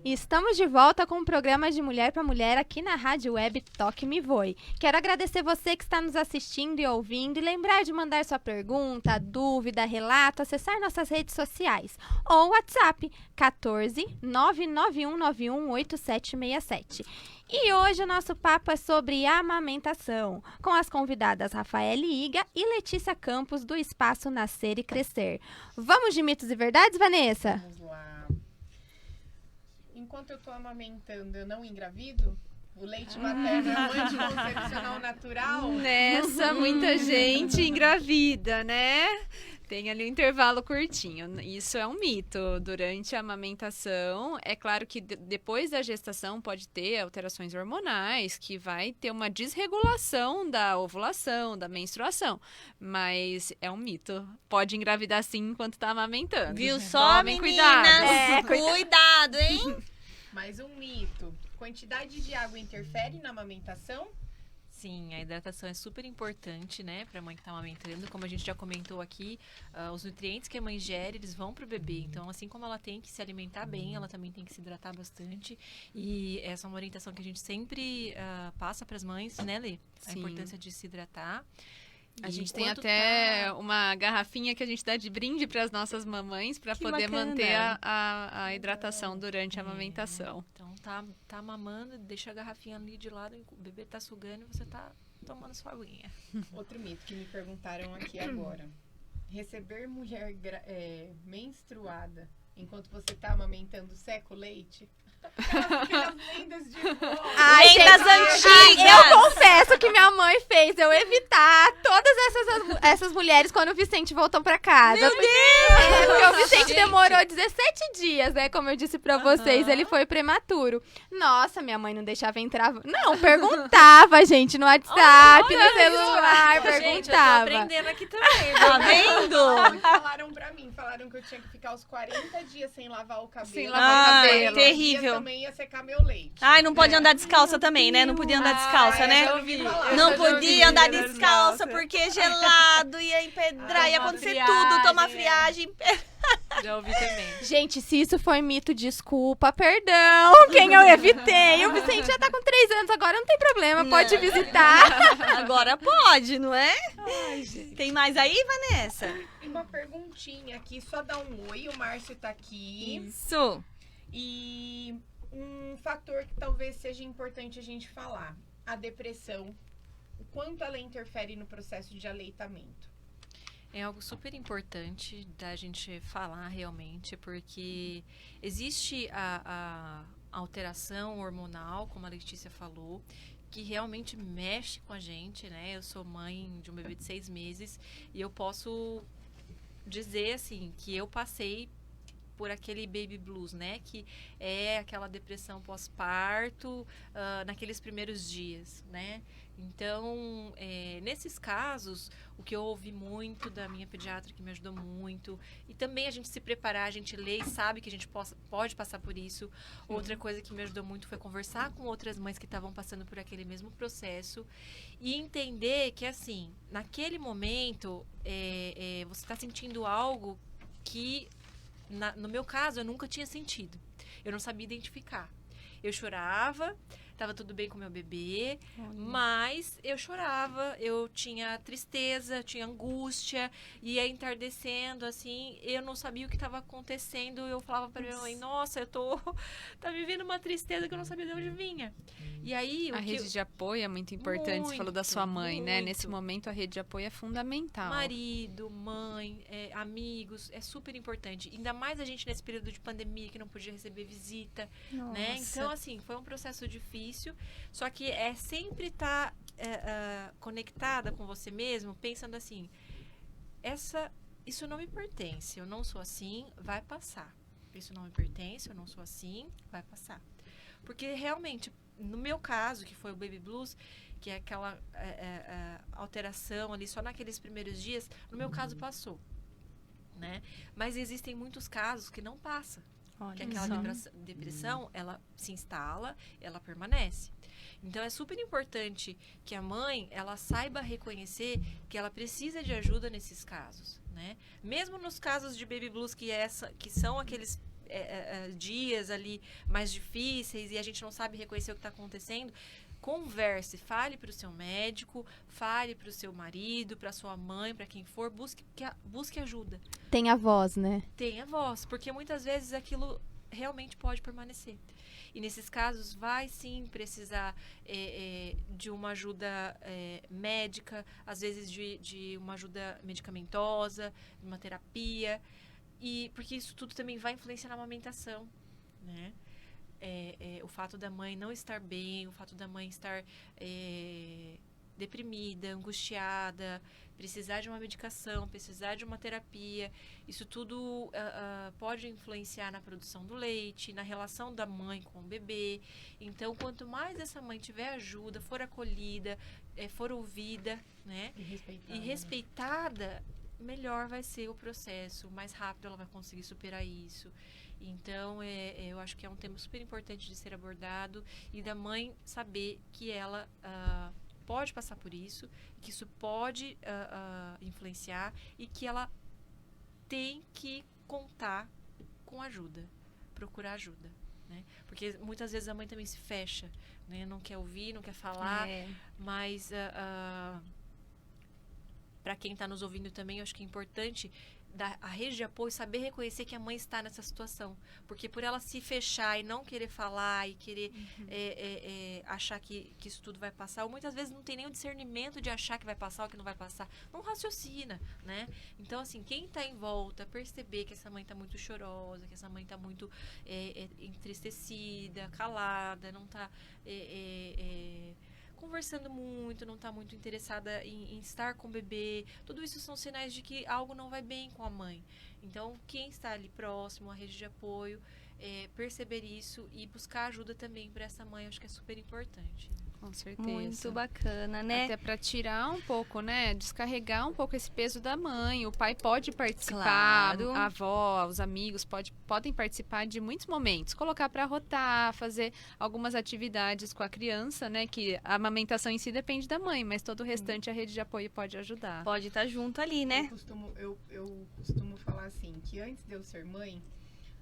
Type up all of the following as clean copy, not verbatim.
Estamos de volta com o programa de Mulher para Mulher aqui na Rádio Web Toque Me Voe. Quero agradecer você que está nos assistindo e ouvindo e lembrar de mandar sua pergunta, dúvida, relato, acessar nossas redes sociais ou WhatsApp 14 99191 8767. E hoje o nosso papo é sobre amamentação, com as convidadas Rafaele Iga e Letícia Campos do Espaço Nascer e Crescer. Vamos de mitos e verdades, Vanessa? Vamos lá. Enquanto eu tô amamentando, eu não engravido? O leite materno é um anticoncepcional natural? Nessa, muita gente engravida, né? Tem ali um intervalo curtinho. Isso é um mito. Durante a amamentação, é claro que depois da gestação pode ter alterações hormonais, que vai ter uma desregulação da ovulação, da menstruação. Mas é um mito. Pode engravidar sim enquanto tá amamentando. Viu só, Tomem meninas? Cuidado, hein? Mais um mito. Quantidade de água interfere na amamentação? Sim, a hidratação é super importante, né, para a mãe que está amamentando. Como a gente já comentou aqui, os nutrientes que a mãe gera, eles vão para o bebê. Então, assim como ela tem que se alimentar bem, ela também tem que se hidratar bastante. E essa é uma orientação que a gente sempre passa para as mães, né, Lê? A Sim. importância de se hidratar. A gente tem até uma garrafinha que a gente dá de brinde para as nossas mamães para poder bacana. manter a hidratação durante a amamentação. Então, tá mamando, deixa a garrafinha ali de lado, o bebê tá sugando e você tá tomando sua aguinha. Outro mito que me perguntaram aqui agora. Receber mulher menstruada enquanto você tá amamentando seca o leite? Aquelas lendas de vó. Lendas antigas. Eu confesso que minha mãe fez eu evitar todas essas mulheres quando o Vicente voltou pra casa. Meu Deus! Porque o Vicente demorou 17 dias, né? Como eu disse pra vocês, ele foi prematuro. Nossa, minha mãe não deixava entrar. Não, perguntava, gente, no WhatsApp, no celular, Gente, eu tô perguntava. aprendendo aqui também. Tá vendo? Falaram pra mim, falaram que eu tinha que ficar os 40 dias sem lavar o cabelo. Sem lavar o cabelo. Terrível. Também ia secar meu leite. Ai, não pode andar descalça também, né? Não podia andar descalça, né? eu ouvi falar. Não podia andar descalça porque é gelado, ia empedrar, ia acontecer tudo, tomar friagem. Já ouvi também. Gente, se isso foi mito, desculpa, perdão, quem eu evitei. O Vicente já tá com 3 anos, agora não tem problema, pode visitar. Agora pode, não é? Tem mais aí, Vanessa? Uma perguntinha aqui, só dá um oi, o Márcio tá aqui. Isso. E um fator que talvez seja importante a gente falar, a depressão, o quanto ela interfere no processo de aleitamento. É algo super importante da gente falar realmente, porque existe a alteração hormonal, como a Letícia falou, que realmente mexe com a gente, né? Eu sou mãe de um bebê de 6 meses e eu posso dizer, assim, que eu passei por aquele baby blues, né? Que é aquela depressão pós-parto, naqueles primeiros dias, né? Então, nesses casos, o que eu ouvi muito da minha pediatra, que me ajudou muito, e também a gente se preparar, a gente lê e sabe que a gente pode passar por isso. Outra coisa que me ajudou muito foi conversar com outras mães que estavam passando por aquele mesmo processo e entender que, assim, naquele momento, você está sentindo algo que, no meu caso, eu nunca tinha sentido. Eu não sabia identificar. Eu chorava, estava tudo bem com meu bebê, mas eu chorava, eu tinha tristeza, tinha angústia, ia entardecendo, assim, eu não sabia o que estava acontecendo, eu falava para minha mãe, nossa, tá me vindo uma tristeza que eu não sabia de onde vinha. E aí... A rede de apoio é muito importante, você falou da sua mãe, né? muito. Nesse momento a rede de apoio é fundamental. Marido, mãe, amigos, é super importante. Ainda mais a gente nesse período de pandemia que não podia receber visita, né? Então, assim, foi um processo difícil, só que é sempre estar conectada com você mesmo, pensando assim, isso não me pertence, eu não sou assim, vai passar. Isso não me pertence, eu não sou assim, vai passar. Porque realmente, no meu caso, que foi o baby blues, que é aquela alteração ali só naqueles primeiros dias, no meu caso passou, né? Mas existem muitos casos que não passa. Que aquela depressão, ela se instala, ela permanece. Então, é super importante que a mãe, ela saiba reconhecer que ela precisa de ajuda nesses casos, né? Mesmo nos casos de baby blues, que são aqueles dias ali mais difíceis e a gente não sabe reconhecer o que está acontecendo, converse, fale para o seu médico, fale para o seu marido, para sua mãe, para quem for, busque ajuda. Tem a voz, né? Tenha voz, porque muitas vezes aquilo realmente pode permanecer. E nesses casos vai sim precisar de uma ajuda médica, às vezes de uma ajuda medicamentosa, de uma terapia, porque isso tudo também vai influenciar na amamentação, né? O fato da mãe não estar bem, o fato da mãe estar deprimida, angustiada, precisar de uma medicação, precisar de uma terapia, isso tudo pode influenciar na produção do leite, na relação da mãe com o bebê. Então, quanto mais essa mãe tiver ajuda, for acolhida, for ouvida, né, e respeitada, melhor vai ser o processo, mais rápido ela vai conseguir superar isso. Então, eu acho que é um tema super importante de ser abordado e da mãe saber que ela pode passar por isso, que isso pode influenciar e que ela tem que contar com ajuda, procurar ajuda, né? Porque muitas vezes a mãe também se fecha, né? Não quer ouvir, não quer falar, mas para quem está nos ouvindo também, eu acho que é importante a rede de apoio saber reconhecer que a mãe está nessa situação, porque por ela se fechar e não querer falar e querer achar que isso tudo vai passar, ou muitas vezes não tem nem o discernimento de achar que vai passar ou que não vai passar, não raciocina, né? Então, assim, quem está em volta, perceber que essa mãe está muito chorosa, que essa mãe está muito entristecida, calada, não está conversando muito, não está muito interessada em estar com o bebê. Tudo isso são sinais de que algo não vai bem com a mãe. Então, quem está ali próximo, a rede de apoio, perceber isso e buscar ajuda também para essa mãe, acho que é super importante. Com certeza. Muito bacana, né? Até para tirar um pouco, né? Descarregar um pouco esse peso da mãe. O pai pode participar, Claro. a avó, os amigos podem participar de muitos momentos. Colocar para rotar, fazer algumas atividades com a criança, né? Que a amamentação em si depende da mãe, mas todo o restante a rede de apoio pode ajudar. Pode estar junto ali, né? Eu costumo falar assim, que antes de eu ser mãe,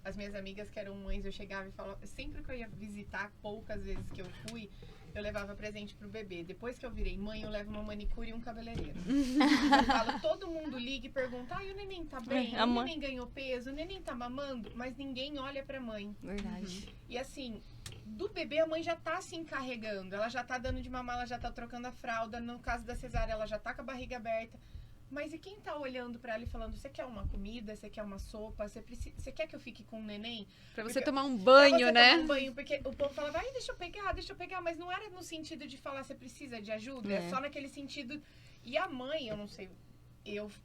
as minhas amigas que eram mães, eu chegava e falava, sempre que eu ia visitar, poucas vezes que eu fui, eu levava presente pro bebê. Depois que eu virei mãe, eu levo uma manicure e um cabeleireiro. Eu falo, todo mundo liga e pergunta, o neném tá bem? O neném ganhou peso? O neném tá mamando? Mas ninguém olha pra mãe. Verdade. E assim, do bebê a mãe já tá se encarregando. Ela já tá dando de mamar, ela já tá trocando a fralda. No caso da cesárea, ela já tá com a barriga aberta. Mas e quem tá olhando pra ela e falando, você quer uma comida, você quer uma sopa, você quer que eu fique com o neném? Pra você tomar um banho, pra você né? tomar um banho, porque o povo falava, deixa eu pegar, mas não era no sentido de falar, você precisa de ajuda, é só naquele sentido. E a mãe, eu não sei,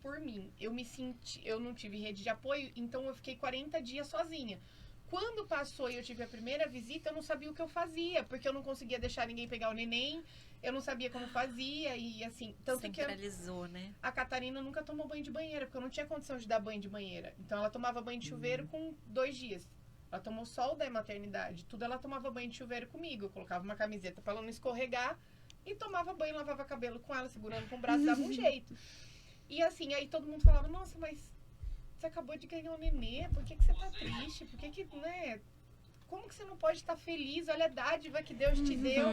por mim, eu não tive rede de apoio, então eu fiquei 40 dias sozinha. Quando passou e eu tive a primeira visita, eu não sabia o que eu fazia, porque eu não conseguia deixar ninguém pegar o neném, eu não sabia como fazia, e assim, tanto Centralizou, né? A Catarina nunca tomou banho de banheira, porque eu não tinha condição de dar banho de banheira. Então ela tomava banho de chuveiro com 2 dias. Ela tomou só o da maternidade, tudo ela tomava banho de chuveiro comigo. Eu colocava uma camiseta pra ela não escorregar e tomava banho, lavava cabelo com ela, segurando com o braço, dava um jeito. E assim, aí todo mundo falava, nossa, mas você acabou de ganhar um nenê, por que você tá triste? Por que, né? Como que você não pode estar feliz? Olha a dádiva que Deus te deu.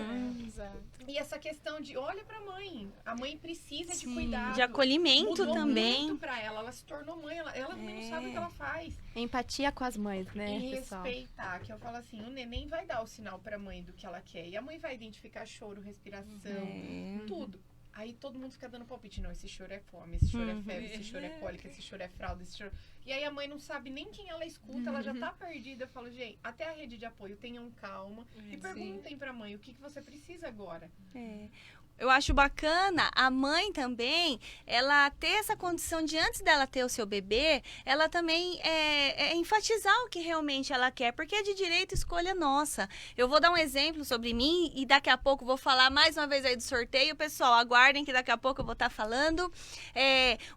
Exato. E essa questão de, olha pra mãe. A mãe precisa de cuidado. De acolhimento Mudou também. muito pra ela. Ela se tornou mãe. Ela não sabe o que ela faz. Empatia com as mães, né, E pessoal? respeitar. Que eu falo assim, o neném vai dar o sinal pra mãe do que ela quer. E a mãe vai identificar choro, respiração, tudo. Aí todo mundo fica dando palpite. Não, esse choro é fome, esse choro é febre, esse choro é cólica, esse choro é fralda, esse choro... E aí a mãe não sabe nem quem ela escuta, ela já tá perdida. Eu falo, gente, até a rede de apoio, tenham calma e perguntem pra mãe o que você precisa agora. Eu acho bacana a mãe também, ela ter essa condição de antes dela ter o seu bebê, ela também enfatizar o que realmente ela quer, porque é de direito escolha nossa. Eu vou dar um exemplo sobre mim e daqui a pouco vou falar mais uma vez aí do sorteio. Pessoal, aguardem que daqui a pouco eu vou estar falando.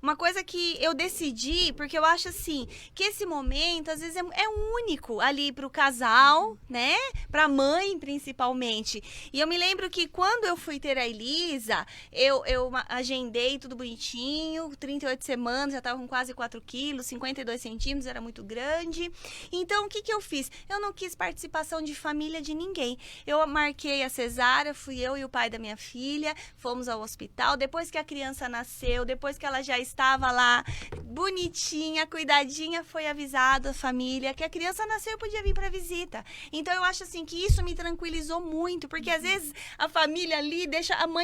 Uma coisa que eu decidi, porque eu acho assim, que esse momento às vezes é único ali pro casal, né? Pra mãe principalmente. E eu me lembro que quando eu fui ter a Eli, Isa, eu agendei tudo bonitinho, 38 semanas, já tava com quase 4 quilos, 52 centímetros, era muito grande. Então, o que eu fiz? Eu não quis participação de família de ninguém. Eu marquei a cesárea, fui eu e o pai da minha filha, fomos ao hospital. Depois que a criança nasceu, depois que ela já estava lá, bonitinha, cuidadinha, foi avisado a família que a criança nasceu e podia vir para visita. Então, eu acho assim que isso me tranquilizou muito, porque às vezes a família ali deixa a mãe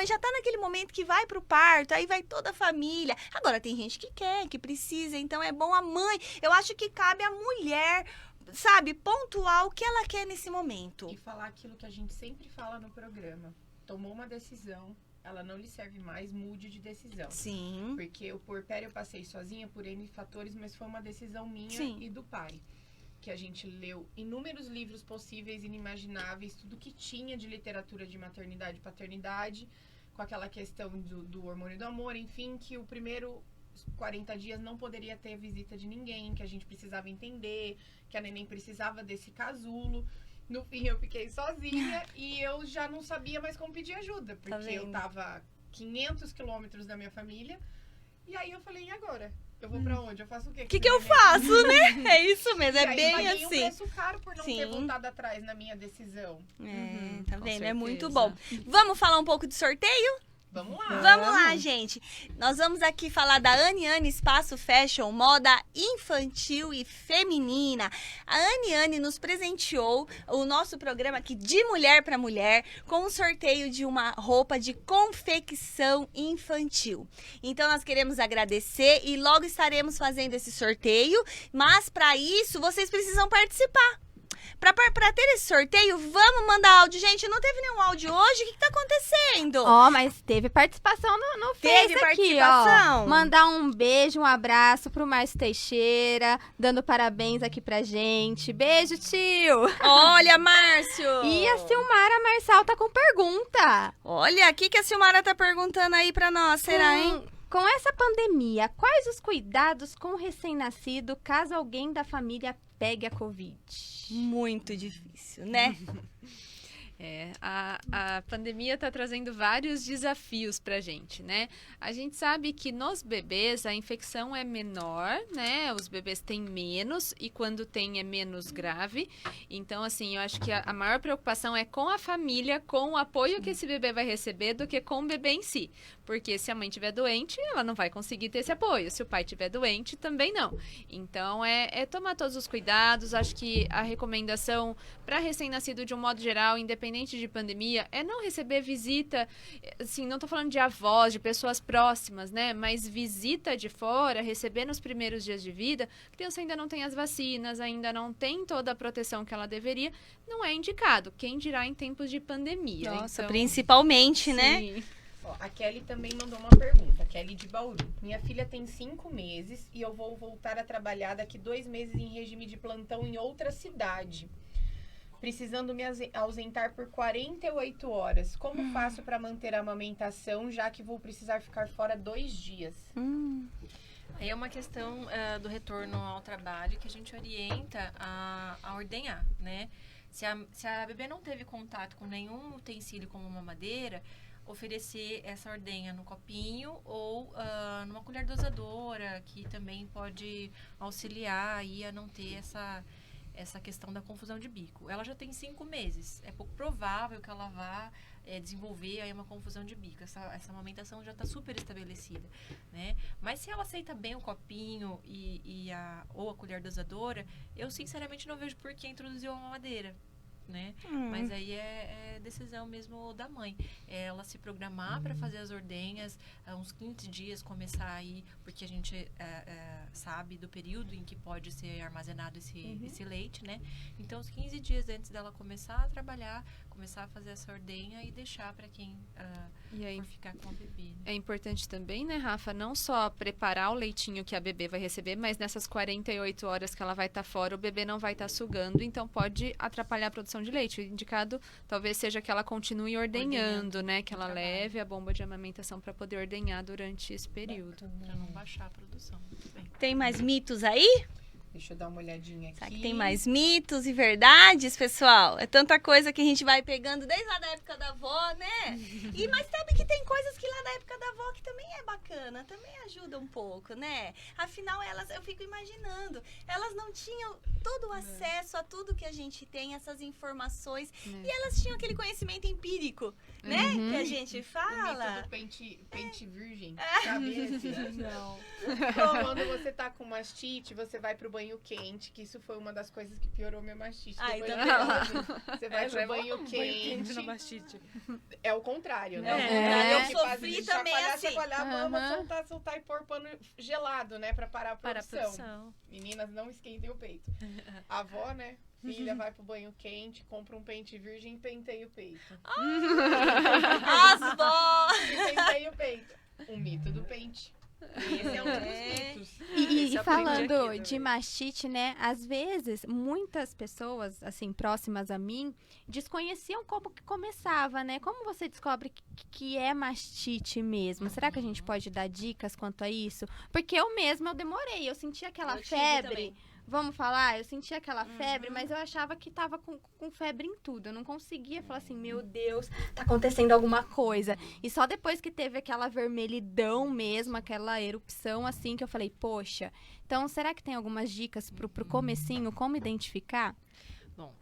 já tá naquele momento que vai pro parto, aí vai toda a família. Agora, tem gente que quer, que precisa, então é bom a mãe. Eu acho que cabe à mulher, sabe, pontuar o que ela quer nesse momento. E falar aquilo que a gente sempre fala no programa. Tomou uma decisão, ela não lhe serve mais, mude de decisão. Sim. Porque o puerpério eu passei sozinha por N fatores, mas foi uma decisão minha Sim. e do pai. Que a gente leu inúmeros livros possíveis e inimagináveis, tudo que tinha de literatura de maternidade e paternidade, com aquela questão do hormônio do amor, enfim, que o primeiro 40 dias não poderia ter visita de ninguém, que a gente precisava entender, que a neném precisava desse casulo. No fim, eu fiquei sozinha e eu já não sabia mais como pedir ajuda, porque eu tava 500 quilômetros da minha família. E aí eu falei, e agora? Eu vou pra onde? Eu faço o quê? O que eu faço, né? É isso mesmo, é bem paguei assim. um preço caro por não Sim. ter voltado atrás na minha decisão. Tá com vendo? É certeza. muito bom. Vamos falar um pouco de sorteio? Vamos lá. Vamos lá, gente. Nós vamos aqui falar da Aniane Espaço Fashion, moda infantil e feminina. A Aniane nos presenteou o nosso programa aqui de mulher para mulher com um sorteio de uma roupa de confecção infantil. Então nós queremos agradecer e logo estaremos fazendo esse sorteio, mas para isso vocês precisam participar. Pra ter esse sorteio, vamos mandar áudio. Gente, não teve nenhum áudio hoje? O que tá acontecendo? Ó, mas teve participação no Face Teve aqui, participação? ó. Mandar um beijo, um abraço pro Márcio Teixeira, dando parabéns aqui pra gente. Beijo, tio! Olha, Márcio! E a Silmara Marçal tá com pergunta. Olha, o que a Silmara tá perguntando aí pra nós, será, hein? Com essa pandemia, quais os cuidados com o recém-nascido caso alguém da família pegue a Covid? Muito difícil, né? A pandemia está trazendo vários desafios para a gente, né? A gente sabe que nos bebês a infecção é menor, né? Os bebês têm menos e quando tem é menos grave. Então, assim, eu acho que a maior preocupação é com a família, com o apoio que esse bebê vai receber do que com o bebê em si. Porque se a mãe estiver doente, ela não vai conseguir ter esse apoio. Se o pai estiver doente, também não. Então, é tomar todos os cuidados. Acho que a recomendação para recém-nascido, de um modo geral, independente de pandemia, é não receber visita, assim, não tô falando de avós, de pessoas próximas, né? Mas visita de fora, receber nos primeiros dias de vida, a criança ainda não tem as vacinas, ainda não tem toda a proteção que ela deveria, não é indicado. Quem dirá em tempos de pandemia? Nossa, então, principalmente, né? sim. Ó, a Kelly também mandou uma pergunta. A Kelly de Bauru. Minha filha tem 5 meses e eu vou voltar a trabalhar daqui 2 meses em regime de plantão em outra cidade. Precisando me ausentar por 48 horas. Como faço para manter a amamentação, já que vou precisar ficar fora 2 dias? Aí é uma questão do retorno ao trabalho que a gente orienta a ordenhar, né? Se a bebê não teve contato com nenhum utensílio como mamadeira, oferecer essa ordenha no copinho ou numa colher dosadora, que também pode auxiliar aí a não ter essa questão da confusão de bico. Ela já tem 5 meses. É pouco provável que ela vá desenvolver aí uma confusão de bico. Essa amamentação já está super estabelecida, né? Mas se ela aceita bem o copinho ou a colher dosadora, eu sinceramente não vejo por que introduzir uma mamadeira, né? Mas aí é decisão mesmo da mãe. Ela se programar para fazer as ordenhas, uns 15 dias começar aí, porque a gente sabe do período em que pode ser armazenado esse leite, né? Então, os 15 dias antes dela começar a trabalhar, começar a fazer essa ordenha e deixar para quem E aí, for ficar com a bebê, né? é importante também, né, Rafa, não só preparar o leitinho que a bebê vai receber, mas nessas 48 horas que ela vai estar fora, o bebê não vai estar sugando, então pode atrapalhar a produção de leite. O indicado talvez seja que ela continue ordenhando, né, que ela leve a bomba de amamentação para poder ordenhar durante esse período. Para não baixar a produção. Muito bem. Tem mais mitos aí? Deixa eu dar uma olhadinha aqui. Será que tem mais mitos e verdades, pessoal? É tanta coisa que a gente vai pegando desde lá da época da avó, né? Mas sabe que tem coisas que lá da época da avó que também é bacana, também ajuda um pouco, né? Afinal, eu fico imaginando, elas não tinham todo o acesso a tudo que a gente tem, essas informações, e elas tinham aquele conhecimento empírico, né? Que a gente O fala. mito do pente virgem, sabe esse? Não. Quando você tá com mastite, você vai pro banho quente, que isso foi uma das coisas que piorou minha mastite. Ai, Depois tá de vendo? anos, você vai pro banho quente. na mastite. É o contrário, né? É, O contrário eu que faz sofri de também assim. chacoalhar a mama, soltar e pôr pano gelado, né? Pra parar a Para a produção. produção. Meninas, não esquentem o peito. A avó, né? Filha vai pro banho quente, compra um pente virgem e penteia o peito. As vó! E penteia o peito. O mito do pente. Esse é um dos mitos. E Esse eu aprendi falando aqui de também. mastite, né? Às vezes, muitas pessoas, assim, próximas a mim, desconheciam como que começava, né? Como você descobre que é mastite mesmo? Será que a gente pode dar dicas quanto a isso? Porque eu mesma, eu demorei. Eu senti aquela Eu tive febre. também. Vamos falar? Eu senti aquela febre, mas eu achava que tava com febre em tudo. Eu não conseguia falar assim, meu Deus, tá acontecendo alguma coisa. E só depois que teve aquela vermelhidão mesmo, aquela erupção, assim, que eu falei, poxa. Então, será que tem algumas dicas pro comecinho, como identificar? Bom,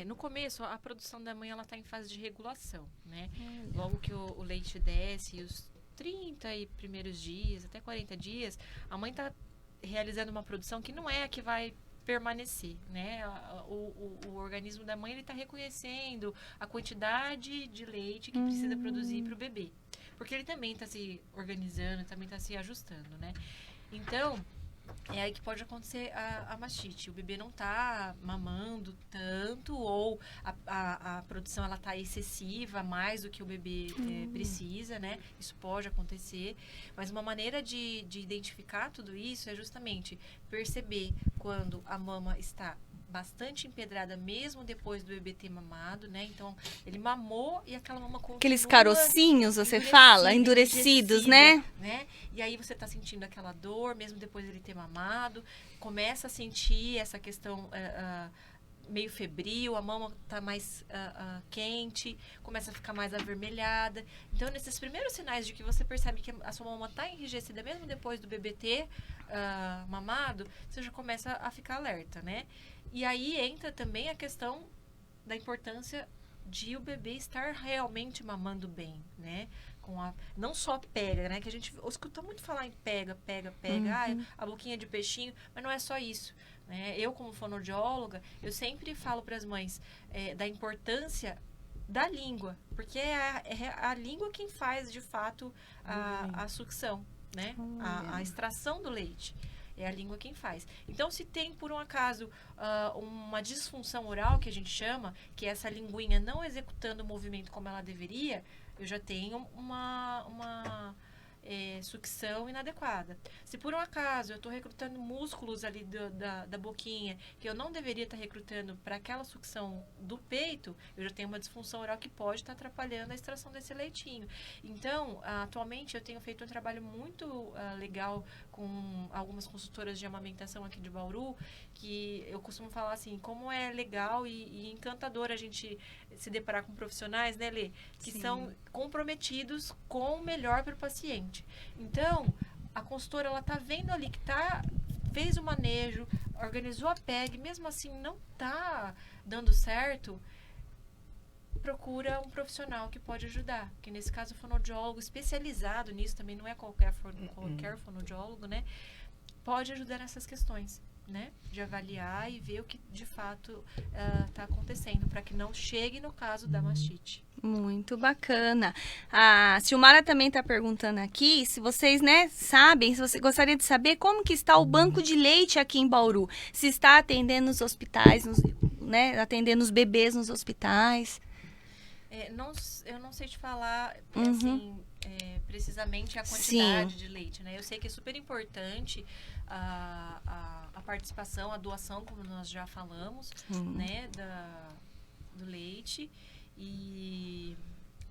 no começo, a produção da mãe, ela tá em fase de regulação, né? Logo que o leite desce, os 30 e primeiros dias, até 40 dias, a mãe tá realizando uma produção que não é a que vai permanecer, né? O organismo da mãe, ele tá reconhecendo a quantidade de leite que precisa produzir para o bebê. Porque ele também está se organizando, também está se ajustando, né? Então, é aí que pode acontecer a mastite. O bebê não tá mamando tanto, ou a produção ela tá excessiva, mais do que o bebê precisa, né? Isso pode acontecer. Mas uma maneira de identificar tudo isso é justamente perceber quando a mama está bastante empedrada, mesmo depois do bebê ter mamado, né? Então, ele mamou e aquela mama continua... Aqueles carocinhos, você fala? Endurecidos, né? E aí você tá sentindo aquela dor, mesmo depois dele ter mamado. Começa a sentir essa questão meio febril, a mama tá mais quente, começa a ficar mais avermelhada. Então, nesses primeiros sinais de que você percebe que a sua mama tá enrijecida, mesmo depois do bebê ter mamado, você já começa a ficar alerta, né? E aí entra também a questão da importância de o bebê estar realmente mamando bem, né? Não só pega, né? Que a gente escuta muito falar em pega, a boquinha de peixinho, mas não é só isso, né? Eu, como fonoaudióloga, eu sempre falo para as mães da importância da língua, porque é a língua quem faz, de fato, a sucção, né? A extração do leite. É a língua quem faz. Então, se tem, por um acaso, uma disfunção oral, que a gente chama, que é essa linguinha não executando o movimento como ela deveria, eu já tenho uma sucção inadequada. Se por um acaso eu estou recrutando músculos ali da boquinha, que eu não deveria estar recrutando para aquela sucção do peito, eu já tenho uma disfunção oral que pode estar atrapalhando a extração desse leitinho. Então, atualmente eu tenho feito um trabalho muito legal com algumas consultoras de amamentação aqui de Bauru, que eu costumo falar assim, como é legal e encantador a gente se deparar com profissionais, né, Lê? Que são comprometidos com o melhor para o paciente. Então, a consultora, ela tá vendo ali que fez o manejo, organizou a PEG, mesmo assim não tá dando certo, procura um profissional que pode ajudar. Que nesse caso, o fonoaudiólogo especializado nisso, também não é qualquer fonoaudiólogo, né? Pode ajudar nessas questões, né? De avaliar e ver o que de fato está acontecendo, para que não chegue no caso da mastite. Muito bacana. A Silmara também está perguntando aqui se vocês, né, sabem, se você gostaria de saber como que está o banco de leite aqui em Bauru. Se está atendendo os hospitais, né, atendendo os bebês nos hospitais. Eu não sei te falar assim, precisamente a quantidade de leite, né? Eu sei que é super importante a participação, a doação, como nós já falamos, né, do leite. E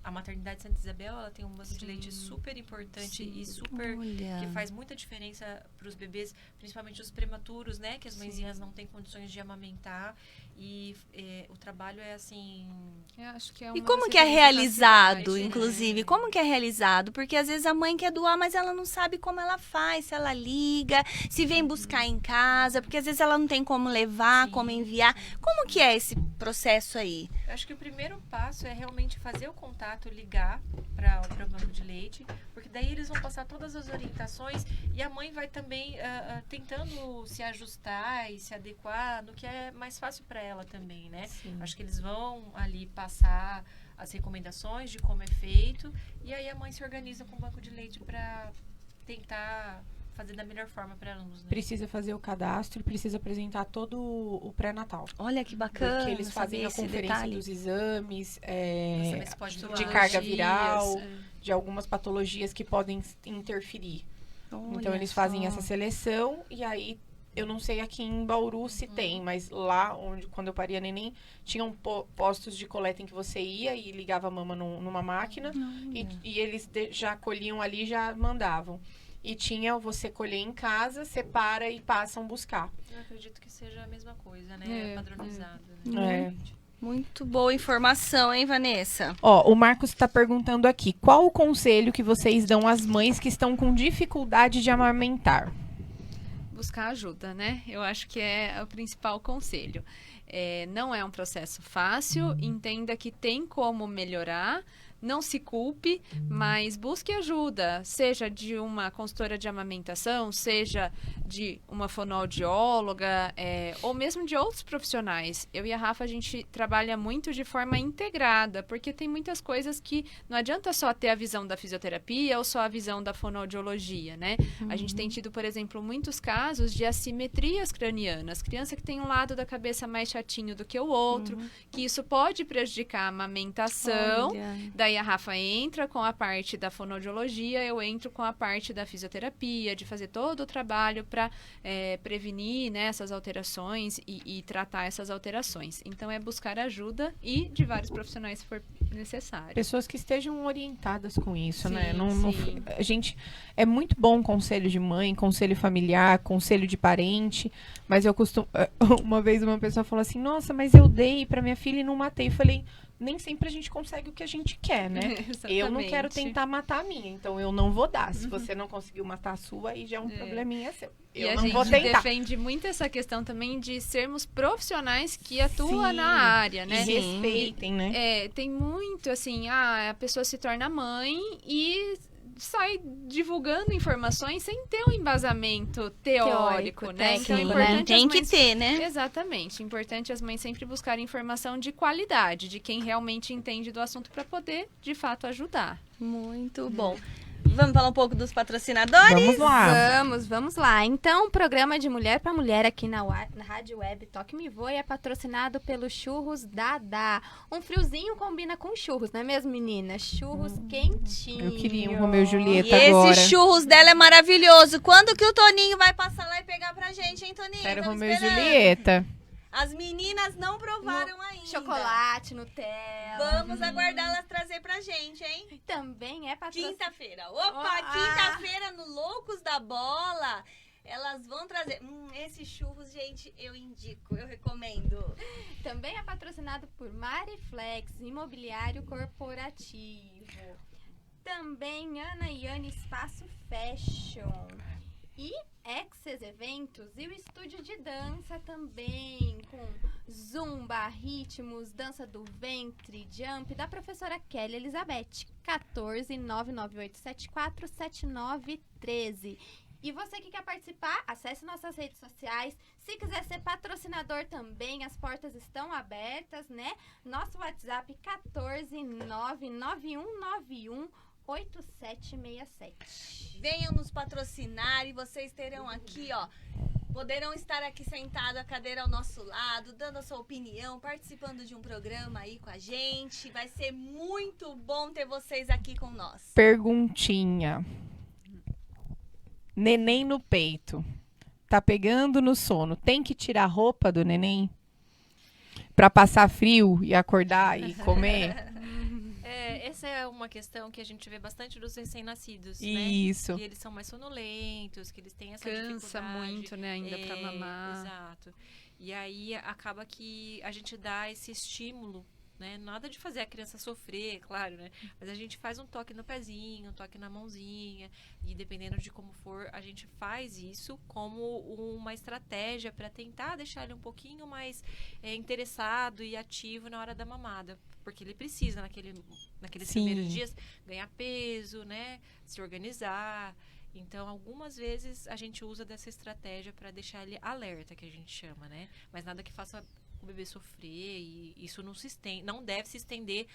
a maternidade Santa Isabel, ela tem um banco de leite super importante e super que faz muita diferença para os bebês, principalmente os prematuros, né? Que as mãezinhas não têm condições de amamentar. E o trabalho é assim... Eu acho que é E uma como das que é referências da realizado, cidade, né? inclusive? Como que é realizado? Porque às vezes a mãe quer doar, mas ela não sabe como ela faz, se ela liga, se vem buscar em casa, porque às vezes ela não tem como levar, como enviar. Como que é esse processo aí? Eu acho que o primeiro passo é realmente fazer o contato, ligar para o banco de leite, porque daí eles vão passar todas as orientações e a mãe vai também tentando se ajustar e se adequar no que é mais fácil para ela também, né? Acho que eles vão ali passar as recomendações de como é feito e aí a mãe se organiza com o banco de leite para tentar fazer da melhor forma para ambos, né? Precisa fazer o cadastro e precisa apresentar todo o pré-natal. Olha que bacana. Porque eles fazem a conferência dos exames, Pra saber se pode de doar. carga Dias, viral, de algumas patologias que podem interferir. Então eles fazem essa seleção e aí eu não sei aqui em Bauru se tem, mas lá quando eu paria neném, tinham postos de coleta em que você ia e ligava a mama numa máquina e eles já colhiam ali e já mandavam. E tinha você colher em casa, separa e passam buscar. Eu acredito que seja a mesma coisa, né? Padronizado. É. Muito boa informação, hein, Vanessa? Ó, o Marcos está perguntando aqui, qual o conselho que vocês dão às mães que estão com dificuldade de amamentar? Buscar ajuda, né? Eu acho que é o principal conselho. Não é um processo fácil, entenda que tem como melhorar, não se culpe, mas busque ajuda, seja de uma consultora de amamentação, seja de uma fonoaudióloga, ou mesmo de outros profissionais. Eu e a Rafa, a gente trabalha muito de forma integrada, porque tem muitas coisas que não adianta só ter a visão da fisioterapia ou só a visão da fonoaudiologia, né? A gente tem tido, por exemplo, muitos casos de assimetrias cranianas, criança que tem um lado da cabeça mais chatinho do que o outro, que isso pode prejudicar a amamentação. Daí a Rafa entra com a parte da fonoaudiologia, eu entro com a parte da fisioterapia, de fazer todo o trabalho para prevenir, né, essas alterações e tratar essas alterações. Então, é buscar ajuda e de vários profissionais se for necessário. Pessoas que estejam orientadas com isso, né? Sim. A gente, é muito bom conselho de mãe, conselho familiar, conselho de parente, mas eu costumo... Uma vez uma pessoa falou assim, nossa, mas eu dei para minha filha e não matei. Eu falei... Nem sempre a gente consegue o que a gente quer, né? Eu não quero tentar matar a minha, então eu não vou dar. Se você não conseguiu matar a sua, aí já é um probleminha seu. Eu não vou tentar. E a gente defende muito essa questão também de sermos profissionais que atuam na área, né? E respeitem, né? Tem muito, assim, a pessoa se torna mãe e sai divulgando informações sem ter um embasamento teórico, né? Então é importante tem que ter, né? Exatamente. Importante as mães sempre buscarem informação de qualidade, de quem realmente entende do assunto para poder, de fato, ajudar. Muito bom. Vamos falar um pouco dos patrocinadores? Vamos lá. Vamos lá. Então, o programa de Mulher para Mulher aqui na Rádio Web Toque Me Voe é patrocinado pelo Churros Dadá. Um friozinho combina com churros, não é mesmo, meninas? Churros quentinhos. Eu queria um Romeu e E Julieta agora. esse churros dela é maravilhoso. Quando que o Toninho vai passar lá e pegar pra gente, hein, Toninho? Quero Estamos Romeu e esperando. Julieta. As meninas não provaram ainda. Chocolate, Nutella. Vamos aguardar elas trazer pra gente, hein? Também é patrocinado. Quinta-feira. Opa, quinta-feira no Loucos da Bola. Elas vão trazer. Esses churros, gente, eu indico, eu recomendo. Também é patrocinado por Mariflex, Imobiliário Corporativo. Também Ana e Ana Espaço Fashion. E Exes Eventos e o estúdio de dança também, com zumba, ritmos, dança do ventre, jump, da professora Kelly Elizabeth, 14-99874-7913. E você que quer participar, acesse nossas redes sociais. Se quiser ser patrocinador também, as portas estão abertas, né? Nosso WhatsApp 14991918767. Venham nos patrocinar e vocês terão aqui, ó, poderão estar aqui sentado, a cadeira ao nosso lado, dando a sua opinião, participando de um programa aí com a gente. Vai ser muito bom ter vocês aqui com nós. Perguntinha. Neném no peito. Tá pegando no sono. Tem que tirar a roupa do neném? Pra passar frio e acordar e comer? essa é uma questão que a gente vê bastante dos recém-nascidos, né? Isso. Que eles são mais sonolentos, que eles têm essa Cansa dificuldade. muito, né, ainda pra mamar. Exato. E aí acaba que a gente dá esse estímulo, né? Nada de fazer a criança sofrer, claro, né? Mas a gente faz um toque no pezinho, um toque na mãozinha, e dependendo de como for, a gente faz isso como uma estratégia para tentar deixar ele um pouquinho mais interessado e ativo na hora da mamada, porque ele precisa naqueles Sim. primeiros dias ganhar peso, né? Se organizar. Então, algumas vezes a gente usa dessa estratégia para deixar ele alerta, que a gente chama, né? Mas nada que faça o bebê sofrer, e isso não deve se estender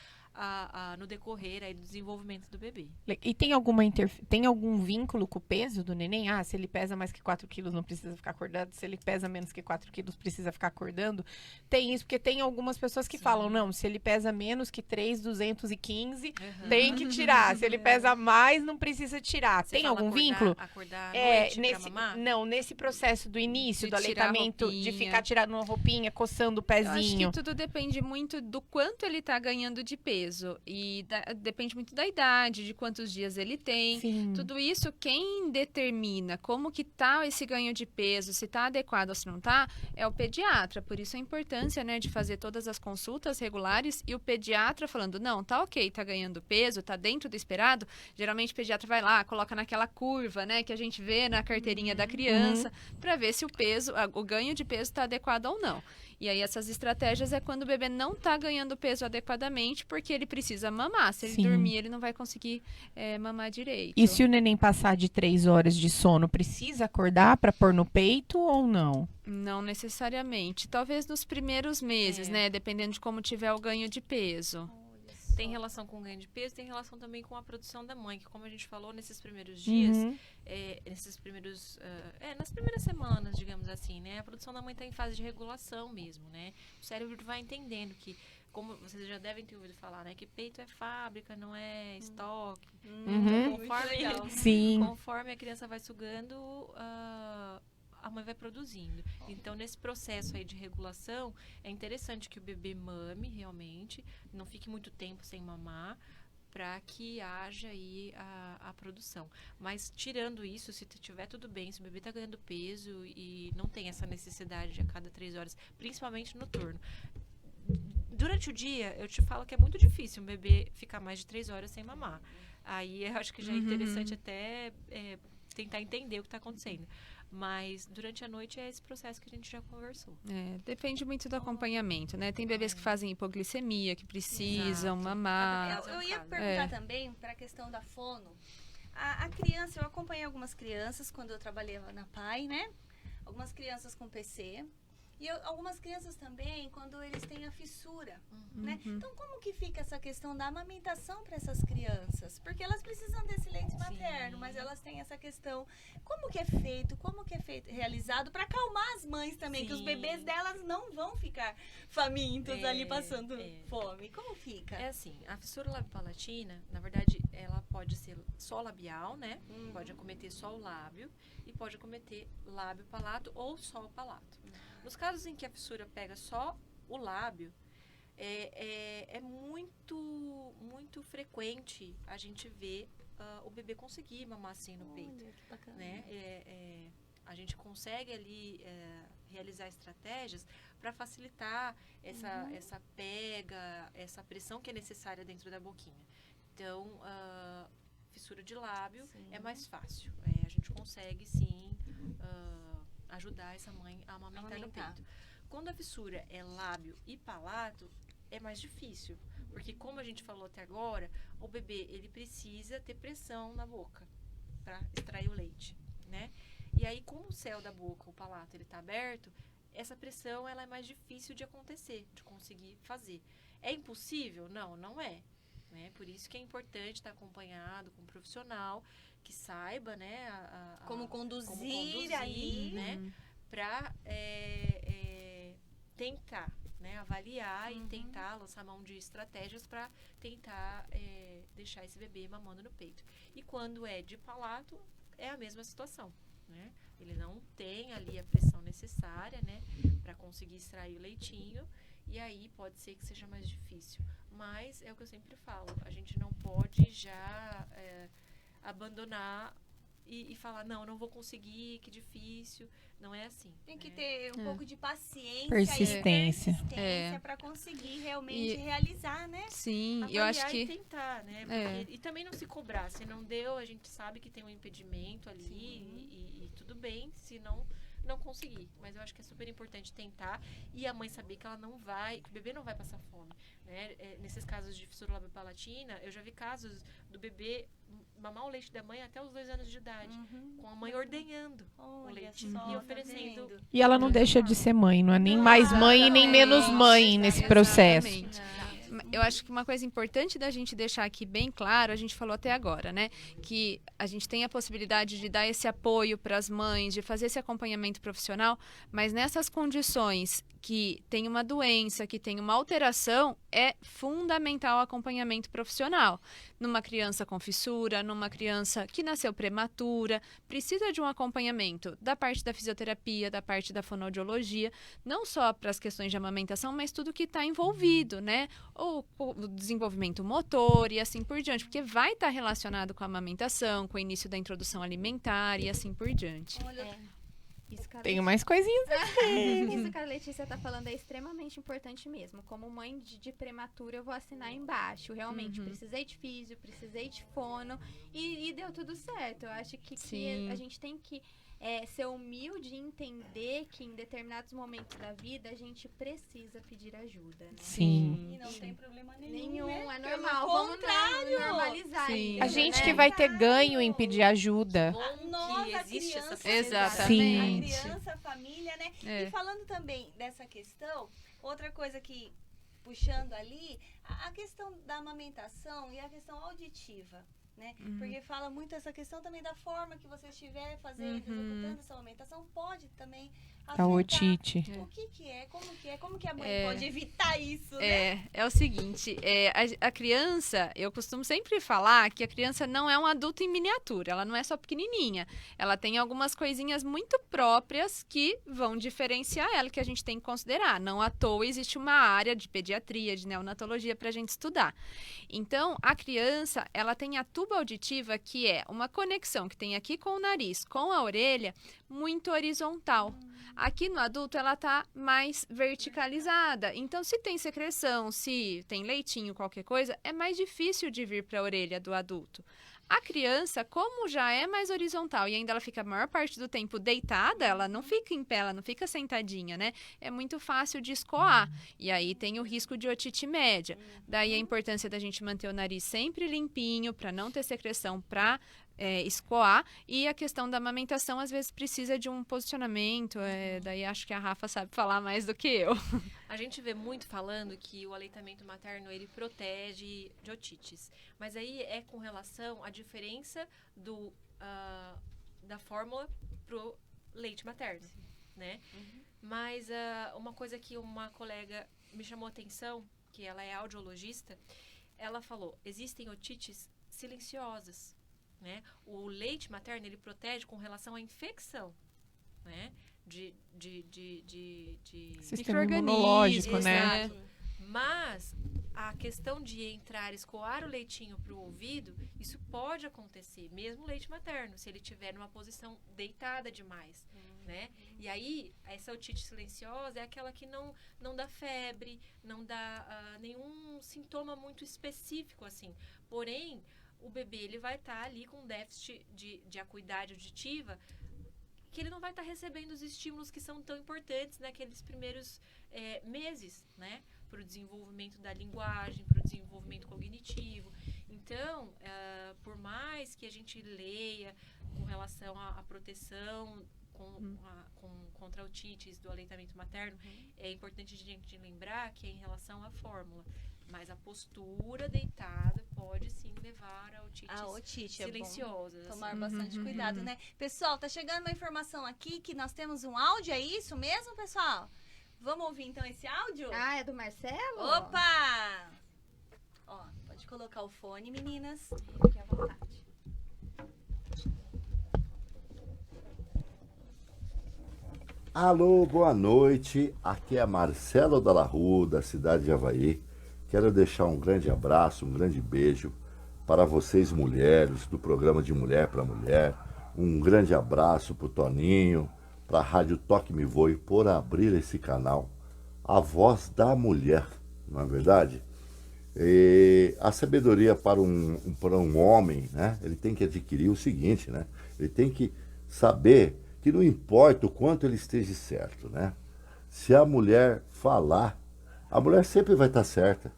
no decorrer aí do desenvolvimento do bebê. E tem algum vínculo com o peso do neném? Ah, se ele pesa mais que 4 quilos, não precisa ficar acordado. Se ele pesa menos que 4 quilos, precisa ficar acordando. Tem isso, porque tem algumas pessoas que Sim. falam, não, se ele pesa menos que 3,215, Uhum. tem que tirar. Se ele pesa mais, não precisa tirar. Você tem fala algum acordar- vínculo? Acordar à noite pra mamar? Nesse processo do início, De do tirar a aleitamento, de roupinha. ficar tirando uma roupinha, coçando o Eu acho pezinho. que tudo depende muito do quanto ele tá ganhando de peso. E depende muito da idade, de quantos dias ele tem. Sim. Tudo isso, quem determina como que tá esse ganho de peso, se tá adequado ou se não tá, é o pediatra. Por isso a importância, né, de fazer todas as consultas regulares e o pediatra falando, não, tá ok, tá ganhando peso, tá dentro do esperado. Geralmente o pediatra vai lá, coloca naquela curva, né, que a gente vê na carteirinha da criança, para ver se o ganho de peso tá adequado ou não. E aí essas estratégias é quando o bebê não tá ganhando peso adequadamente, porque ele precisa mamar. Se ele Sim. dormir, ele não vai conseguir mamar direito. E se o neném passar de 3 horas de sono, precisa acordar para pôr no peito ou não? Não necessariamente. Talvez nos primeiros meses, né? Dependendo de como tiver o ganho de peso. Tem relação com o ganho de peso, tem relação também com a produção da mãe, que como a gente falou, nesses primeiros dias, Uhum. nas primeiras semanas, digamos assim, né? A produção da mãe está em fase de regulação mesmo, né? O cérebro vai entendendo que, como vocês já devem ter ouvido falar, né? Que peito é fábrica, não é estoque. Uhum. Então, Sim. conforme a criança vai sugando, a mãe vai produzindo. Então, nesse processo aí de regulação, é interessante que o bebê mame realmente, não fique muito tempo sem mamar, para que haja aí a produção. Mas, tirando isso, se tiver tudo bem, se o bebê está ganhando peso e não tem essa necessidade de a cada 3 horas, principalmente no turno. Durante o dia, eu te falo que é muito difícil um bebê ficar mais de 3 horas sem mamar. Aí, eu acho que já é interessante até tentar entender o que está acontecendo. Mas durante a noite é esse processo que a gente já conversou. Depende muito do acompanhamento, né? Tem bebês que fazem hipoglicemia, que precisam Exato. mamar. Eu ia caso. perguntar também para a questão da fono. A criança, eu acompanhei algumas crianças quando eu trabalhava na PAI, né? Algumas crianças com PC. E algumas crianças também, quando eles têm a fissura, né? Então, como que fica essa questão da amamentação para essas crianças? Porque elas precisam desse leite materno, mas elas têm essa questão. Como que é feito, realizado para acalmar as mães também, que os Sim. bebês delas não vão ficar famintos ali passando é. fome. Como fica? É assim, a fissura labiopalatina, na verdade, ela pode ser só labial, né? Pode acometer só o lábio e pode acometer lábio-palato ou só o palato. Nos casos em que a fissura pega só o lábio, é muito frequente a gente ver o bebê conseguir mamar assim no peito. Olha, que bacana. Né? A gente consegue ali realizar estratégias para facilitar essa pega, essa pressão que é necessária dentro da boquinha. Então, fissura de lábio é mais fácil. A gente consegue, sim, ajudar essa mãe a amamentar no peito. Quando a fissura é lábio e palato, é mais difícil. Porque, como a gente falou até agora, o bebê ele precisa ter pressão na boca para extrair o leite, né? E aí, como o céu da boca, o palato, ele está aberto, essa pressão ela é mais difícil de acontecer, de conseguir fazer. É impossível? Não, não é. Né? Por isso que é importante estar acompanhado com um profissional que saiba, né, Como conduzir ali, né, para tentar, né, avaliar e tentar lançar mão de estratégias para tentar deixar esse bebê mamando no peito. E quando é de palato, é a mesma situação, né? Ele não tem ali a pressão necessária, né, para conseguir extrair o leitinho E aí pode ser que seja mais difícil. Mas é o que eu sempre falo, a gente não pode já abandonar e falar, não vou conseguir, que difícil. Não é assim. Tem que ter um pouco de paciência Persistência. e persistência para conseguir realmente realizar, né? Sim, Avaliar eu acho que... e tentar, né? E também não se cobrar. Se não deu, a gente sabe que tem um impedimento ali e tudo bem se não conseguir. Mas eu acho que é super importante tentar e a mãe saber que ela não vai, que o bebê não vai passar fome, né? Nesses casos de fissura labiopalatina, eu já vi casos do bebê mamar o leite da mãe até os 2 anos de idade, com a mãe ordenhando o leite e oferecendo. E ela não deixa de ser mãe, não é nem mais mãe e nem menos mãe nesse processo. Eu acho que uma coisa importante da gente deixar aqui bem claro, a gente falou até agora, né? Que a gente tem a possibilidade de dar esse apoio para as mães, de fazer esse acompanhamento profissional, mas nessas condições que tem uma doença, que tem uma alteração, é fundamental o acompanhamento profissional. Numa criança com fissura, numa criança que nasceu prematura, precisa de um acompanhamento da parte da fisioterapia, da parte da fonoaudiologia, não só para as questões de amamentação, mas tudo que está envolvido, né? Ou o desenvolvimento motor e assim por diante, porque vai estar relacionado com a amamentação, com o início da introdução alimentar e assim por diante. Tenho mais coisinhas. Isso que a Letícia tá falando é extremamente importante mesmo. Como mãe de prematura, eu vou assinar embaixo. Realmente, precisei de físio, precisei de fono e deu tudo certo. Eu acho que a gente tem que ser humilde e entender que em determinados momentos da vida a gente precisa pedir ajuda, né? Sim. E não tem problema nenhum, É Pelo normal. contrário. Vamos normalizar Sim. isso, A gente né? que vai ter ganho em pedir ajuda. Nossa, Que existe essa criança, Exatamente. a criança, a família, né? E falando também dessa questão, outra coisa que, puxando ali, a questão da amamentação e a questão auditiva, né? Porque fala muito essa questão também da forma que você estiver fazendo, executando essa amamentação, pode também Da afetar. otite. O que é? Como que a mãe pode evitar isso, né? É o seguinte, a criança, eu costumo sempre falar que a criança não é um adulto em miniatura, ela não é só pequenininha, ela tem algumas coisinhas muito próprias que vão diferenciar ela, que a gente tem que considerar. Não à toa existe uma área de pediatria, de neonatologia para a gente estudar. Então, a criança, ela tem a tuba auditiva, que é uma conexão que tem aqui com o nariz, com a orelha, muito horizontal. Aqui no adulto ela tá mais verticalizada. Então, se tem secreção, se tem leitinho, qualquer coisa, é mais difícil de vir para a orelha do adulto. A criança, como já é mais horizontal e ainda ela fica a maior parte do tempo deitada, ela não fica em pé, ela não fica sentadinha, né? É muito fácil de escoar. E aí tem o risco de otite média. Daí a importância da gente manter o nariz sempre limpinho, para não ter secreção, para escoar. E a questão da amamentação, às vezes, precisa de um posicionamento. Daí acho que a Rafa sabe falar mais do que eu. A gente vê muito falando que o aleitamento materno, ele protege de otites. Mas aí é com relação à diferença da fórmula pro leite materno, né? Mas uma coisa que uma colega me chamou a atenção, que ela é audiologista, ela falou, existem otites silenciosas, né? O leite materno, ele protege com relação à infecção, né? De Sistema imunológico, né? Exato. Mas a questão de escoar o leitinho para o ouvido, isso pode acontecer, mesmo o leite materno, se ele estiver numa posição deitada demais, né? E aí, essa otite silenciosa é aquela que não dá febre, não dá nenhum sintoma muito específico, assim. Porém, o bebê ele vai estar ali com déficit de acuidade auditiva, que ele não vai estar recebendo os estímulos que são tão importantes naqueles primeiros meses, né? Para o desenvolvimento da linguagem, para o desenvolvimento cognitivo. Então, por mais que a gente leia com relação à proteção contra otites do aleitamento materno, é importante a gente lembrar que é em relação à fórmula. Mas a postura deitada pode sim levar a otites silenciosas. Tomar bastante cuidado, né? Pessoal, tá chegando uma informação aqui que nós temos um áudio, é isso mesmo, pessoal? Vamos ouvir então esse áudio? Ah, é do Marcelo? Opa! Ó, pode colocar o fone, meninas. Fique à vontade. Alô, boa noite. Aqui é Marcelo Dalla Rua, da cidade de Avaí. Quero deixar um grande abraço, um grande beijo para vocês mulheres, do programa de Mulher para Mulher. Um grande abraço para o Toninho, para a Rádio Toque Me Voe, por abrir esse canal, a voz da mulher, não é verdade? E a sabedoria para um homem, né? Ele tem que adquirir o seguinte, né? Ele tem que saber que não importa o quanto ele esteja certo, né? Se a mulher falar, a mulher sempre vai estar certa.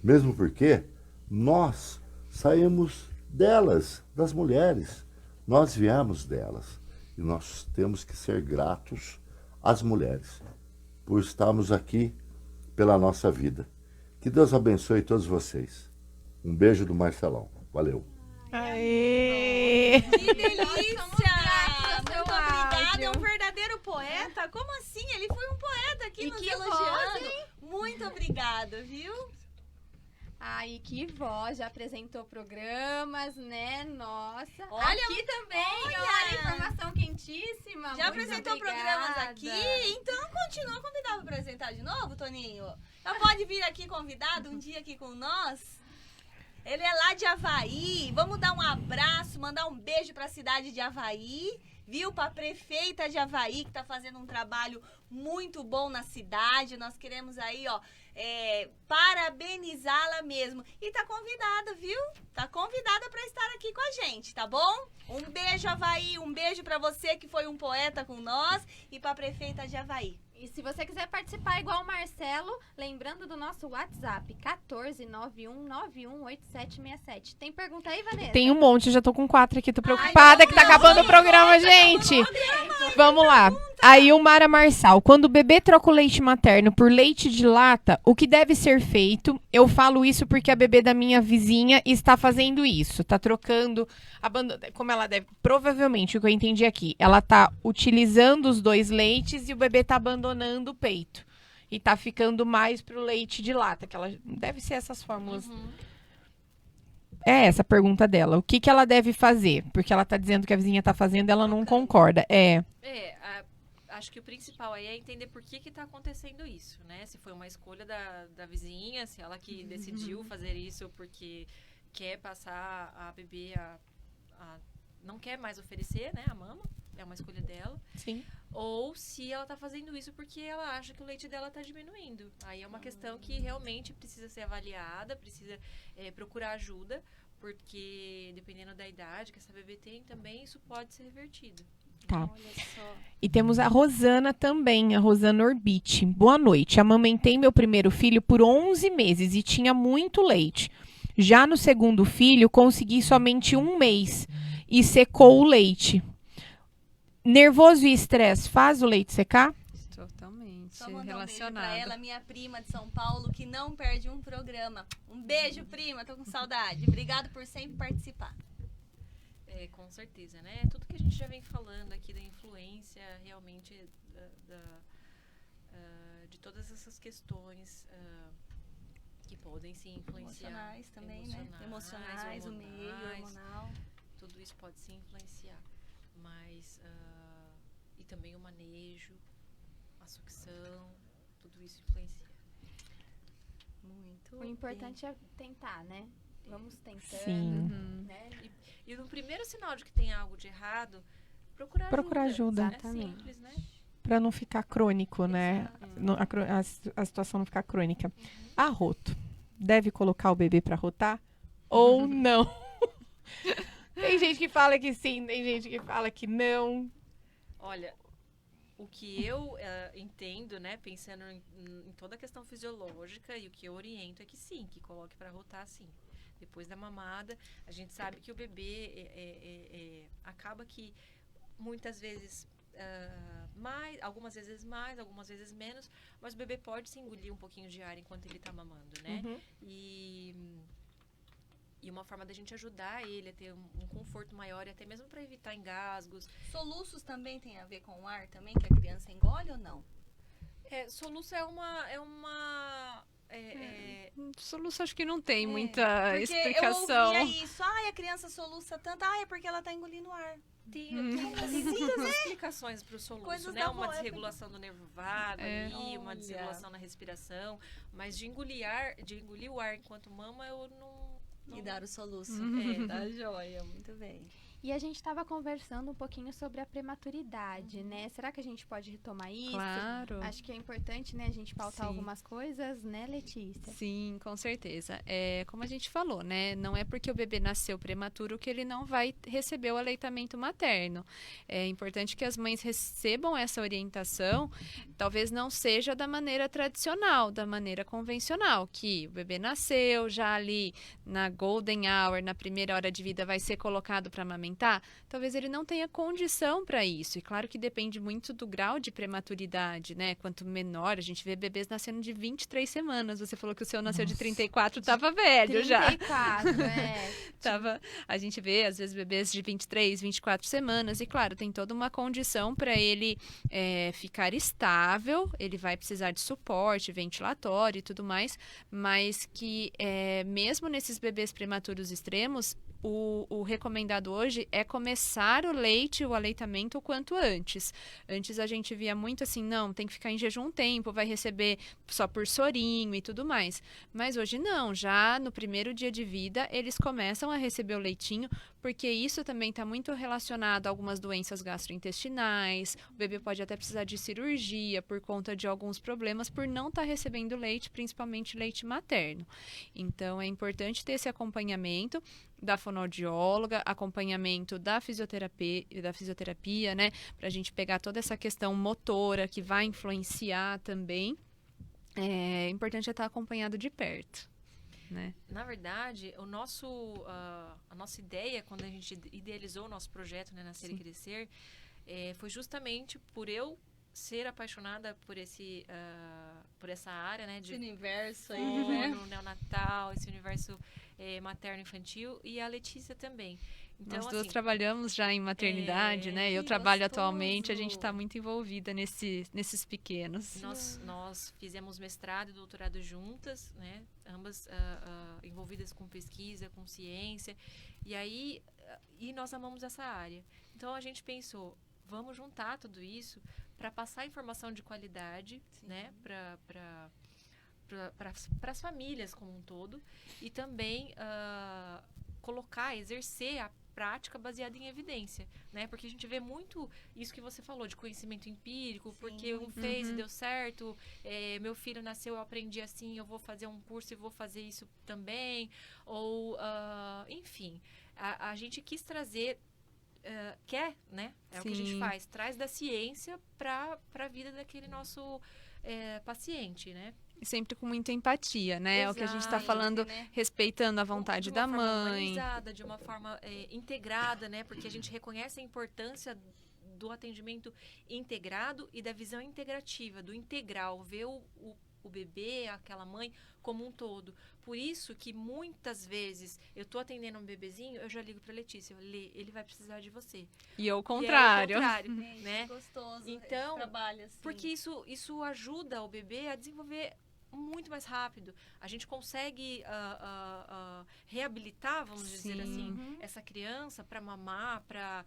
Mesmo porque nós saímos delas, das mulheres. Nós viemos delas. E nós temos que ser gratos às mulheres por estarmos aqui pela nossa vida. Que Deus abençoe todos vocês. Um beijo do Marcelão. Valeu. Aê! Que delícia! Somos gratos ao Muito seu obrigada. áudio. É um verdadeiro poeta. Como assim? Ele foi um poeta aqui E nos que elogiando. voz, hein? Muito obrigada, viu? Ai, que voz, já apresentou programas, né? Nossa. Olha, aqui também, olha. olha, informação quentíssima. Já Muito apresentou obrigada. programas aqui, então continua convidado para apresentar de novo, Toninho. Já pode vir aqui convidado um dia aqui com nós. Ele é lá de Avaí. Vamos dar um abraço, mandar um beijo para a cidade de Avaí, viu? Para a prefeita de Avaí, que está fazendo um trabalho muito bom na cidade. Nós queremos aí, ó, parabenizá-la mesmo. E tá convidada, viu? Tá convidada para estar aqui com a gente, tá bom? Um beijo, Avaí. Um beijo para você que foi um poeta com nós e para a prefeita de Avaí. E se você quiser participar igual o Marcelo, lembrando do nosso WhatsApp, 1491918767. Tem pergunta aí, Vanessa? Tem um monte, já tô com 4 aqui, tô preocupada que tá acabando o programa, gente. Vamos lá. A Ilmara Marçal, quando o bebê troca o leite materno por leite de lata, o que deve ser feito? Eu falo isso porque a bebê da minha vizinha está fazendo isso, tá trocando, como ela deve, provavelmente, o que eu entendi aqui, ela tá utilizando os 2 leites e o bebê tá abandonando o peito. E tá ficando mais pro leite de lata, que ela deve ser essas fórmulas. É essa a pergunta dela. O que ela deve fazer? Porque ela tá dizendo que a vizinha tá fazendo, ela não concorda. Acho que o principal aí é entender por que tá acontecendo isso, né? Se foi uma escolha da vizinha, se ela que decidiu fazer isso porque quer passar a bebê não quer mais oferecer, né, a mama, é uma escolha dela. Sim. Ou se ela tá fazendo isso porque ela acha que o leite dela tá diminuindo. Aí é uma questão que realmente precisa ser avaliada, precisa procurar ajuda, porque dependendo da idade que essa bebê tem, também isso pode ser revertido. Tá. Olha só. E temos a Rosana também, a Rosana Orbite. Boa noite. Amamentei meu primeiro filho por 11 meses e tinha muito leite. Já no segundo filho, consegui somente 1 mês e secou o leite. Nervoso e estresse faz o leite secar? Totalmente Só mandar um beijo relacionado. pra ela, minha prima de São Paulo, que não perde um programa. Um beijo, prima. Tô com saudade. Obrigado por sempre participar. Com certeza, né? Tudo que a gente já vem falando aqui da influência realmente de todas essas questões que podem se influenciar. Emocionais também, né? Emocionais, o meio hormonal. Tudo isso pode se influenciar. Mas, e também o manejo, a sucção, tudo isso influencia. Muito O importante é tentar, né? Vamos tentando, Sim. né? E no primeiro sinal de que tem algo de errado, procurar ajuda. Exatamente. É simples, né? Para não ficar crônico, né? A situação não ficar crônica. Arroto. Deve colocar o bebê para rotar? Ou não? Tem gente que fala que sim, tem gente que fala que não. Olha, o que eu entendo, né, pensando em toda a questão fisiológica, e o que eu oriento é que sim, que coloque para rotar sim. Depois da mamada, a gente sabe que o bebê acaba que muitas vezes mais, algumas vezes mais, algumas vezes menos, mas o bebê pode se engolir um pouquinho de ar enquanto ele está mamando, né? E uma forma da gente ajudar ele a ter um conforto maior e até mesmo para evitar engasgos. Soluços também tem a ver com o ar também, que a criança engole ou não? Soluço Soluço acho que não tem muita Porque explicação. eu ouvia isso, a criança soluça tanto, é porque ela tá engolindo ar. Tem muitas explicações para o soluço, Coisas né? da Uma boa, desregulação do nervo vago ali, uma Olha. desregulação na respiração, mas de engolir o ar enquanto mama, eu não E dar o soluço. Tá joia, muito bem. E a gente estava conversando um pouquinho sobre a prematuridade, né? Será que a gente pode retomar isso? Claro. Acho que é importante, né, a gente pautar Sim. algumas coisas, né, Letícia? Sim, com certeza. Como a gente falou, né? Não é porque o bebê nasceu prematuro que ele não vai receber o aleitamento materno. É importante que as mães recebam essa orientação, talvez não seja da maneira tradicional, da maneira convencional, que o bebê nasceu, já ali na golden hour, na primeira hora de vida, vai ser colocado para amamentar. Talvez ele não tenha condição para isso. E claro que depende muito do grau de prematuridade, né? Quanto menor, a gente vê bebês nascendo de 23 semanas. Você falou que o seu nasceu de 34, estava velho já. 34, A gente vê, às vezes, bebês de 23, 24 semanas. E claro, tem toda uma condição para ele ficar estável. Ele vai precisar de suporte ventilatório e tudo mais. Mas que mesmo nesses bebês prematuros extremos, o recomendado hoje é começar o leite, o aleitamento o quanto antes. Antes a gente via muito assim, não, tem que ficar em jejum um tempo, vai receber só por sorinho e tudo mais. Mas hoje não, já no primeiro dia de vida eles começam a receber o leitinho, porque isso também está muito relacionado a algumas doenças gastrointestinais. O bebê pode até precisar de cirurgia por conta de alguns problemas por não estar recebendo leite, principalmente leite materno. Então é importante ter esse acompanhamento da fonoaudióloga, acompanhamento da fisioterapia, né? Pra gente pegar toda essa questão motora que vai influenciar também. É importante estar acompanhado de perto, né? Na verdade, a nossa ideia, quando a gente idealizou o nosso projeto, né, Nascer e Crescer, foi justamente por eu ser apaixonada por essa área, né, de Esse universo aí, fono, né? neonatal, esse universo materno-infantil, e a Letícia também. Então, Nós duas assim, trabalhamos já em maternidade, né? Eu que trabalho gostoso. atualmente, a gente está muito envolvida nesses pequenos. nós fizemos mestrado e doutorado juntas, né? Ambas envolvidas com pesquisa, com ciência, e nós amamos essa área. Então a gente pensou, vamos juntar tudo isso para passar informação de qualidade, né? Para as famílias como um todo, e também exercer a prática baseada em evidência, né? Porque a gente vê muito isso que você falou, de conhecimento empírico, porque um fez e deu certo, meu filho nasceu, eu aprendi assim, eu vou fazer um curso e vou fazer isso também, ou, enfim, a gente quis trazer, né? É o que a gente Sim. faz, traz da ciência para a vida daquele nosso paciente, né? Sempre com muita empatia, né? É o que a gente está Exato, falando, né? respeitando a vontade da de uma forma mãe. humanizada, de uma forma integrada, né? Porque a gente reconhece a importância do atendimento integrado e da visão integrativa, do integral, ver o bebê, aquela mãe, como um todo. Por isso que muitas vezes eu tô atendendo um bebezinho, eu já ligo pra Letícia, ele vai precisar de você. E ao E é o contrário. contrário, Gente, né? gostoso Então, esse trabalho, assim. Porque isso ajuda o bebê a desenvolver muito mais rápido. A gente consegue reabilitar, vamos dizer assim, essa criança para mamar, para